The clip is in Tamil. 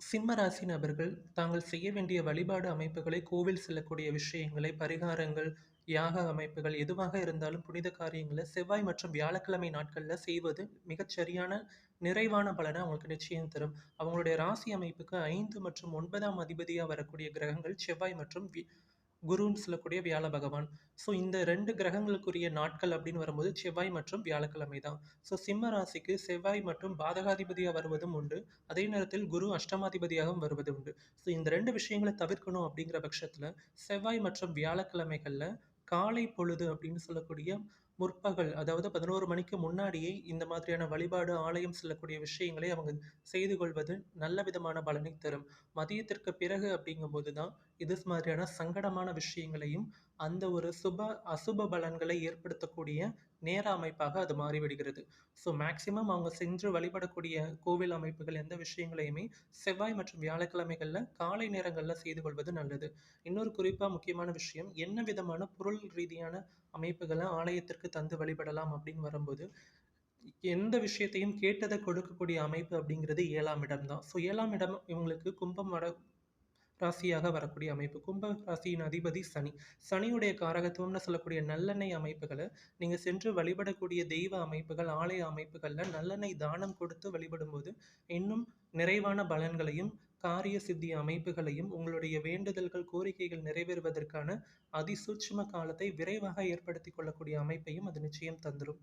சிம்ம ராசி நபர்கள் தாங்கள் செய்ய வேண்டிய வழிபாடு அமைப்புகளை, கோவில் செல்லக்கூடிய விஷயங்களை, பரிகாரங்கள், யாக அமைப்புகள் எதுவாக இருந்தாலும் புனித காரியங்கள செவ்வாய் மற்றும் வியாழக்கிழமை நாட்கள்ல செய்வது மிகச்சரியான நிறைவான பலன அவங்களுக்கு நிச்சயம் தரும். அவங்களுடைய ராசி அமைப்புக்கு 5 மற்றும் 9ஆம் அதிபதியா வரக்கூடிய கிரகங்கள் செவ்வாய் மற்றும் குருன்னு சொல்லக்கூடிய வியாழ பகவான். ஸோ இந்த 2 கிரகங்களுக்குரிய நாட்கள் அப்படின்னு வரும்போது செவ்வாய் மற்றும் வியாழக்கிழமை தான். ஸோ சிம்ம ராசிக்கு செவ்வாய் மற்றும் பாதகாதிபதியா வருவதும் உண்டு. அதே நேரத்தில் குரு அஷ்டமாதிபதியாகவும் வருவது உண்டு. ஸோ இந்த 2 விஷயங்கள தவிர்க்கணும் அப்படிங்கிற பட்சத்தில, செவ்வாய் மற்றும் வியாழக்கிழமைகள்ல காலை பொழுது அப்படின்னு சொல்லக்கூடிய முற்பகல், அதாவது 11 மணிக்கு முன்னாடியே இந்த மாதிரியான வழிபாடு, ஆலயம் செல்லக்கூடிய விஷயங்களை அவங்க செய்து கொள்வது நல்ல விதமான பலனை தரும். மதியத்திற்கு பிறகு அப்படிங்கும்போது தான் இது மாதிரியான சங்கடமான விஷயங்களையும், அந்த ஒரு அசுப பலன்களை ஏற்படுத்தக்கூடிய நேர அமைப்பாக அது மாறிவிடுகிறது. ஸோ மேக்ஸிமம் அவங்க சென்று வழிபடக்கூடிய கோவில் அமைப்புகள் எந்த விஷயங்களையுமே செவ்வாய் மற்றும் வியாழக்கிழமைகள்ல காலை நேரங்கள்ல செய்து கொள்வது நல்லது. இன்னொரு குறிப்பா முக்கியமான விஷயம், என்ன விதமான பொருள் ரீதியான அமைப்புகள ஆலயத்திற்கு தந்து வழிபடலாம் அப்படின்னு வரும்போது, எந்த விஷயத்தையும் கேட்டத கொடுக்கக்கூடிய அமைப்பு அப்படிங்கிறது 7ஆம் இடம் தான். ஸோ 7ஆம் இடம் இவங்களுக்கு கும்பம் ராசியாக வரக்கூடிய அமைப்பு. கும்ப ராசியின் அதிபதி சனி. சனியுடைய காரகத்துவம்னு சொல்லக்கூடிய நல்லெண்ணெய் அமைப்புகள நீங்க சென்று வழிபடக்கூடிய தெய்வ அமைப்புகள், ஆலய அமைப்புகள்ல நல்லெண்ணெய் தானம் கொடுத்து வழிபடும்போது, இன்னும் நிறைவான பலன்களையும், காரிய சித்தி அமைப்புகளையும், உங்களுடைய வேண்டுதல்கள், கோரிக்கைகள் நிறைவேறுவதற்கான அதிசூட்சும காலத்தை விரைவாக ஏற்படுத்திக் கொள்ளக்கூடிய அமைப்பையும் அது நிச்சயம் தந்துரும்.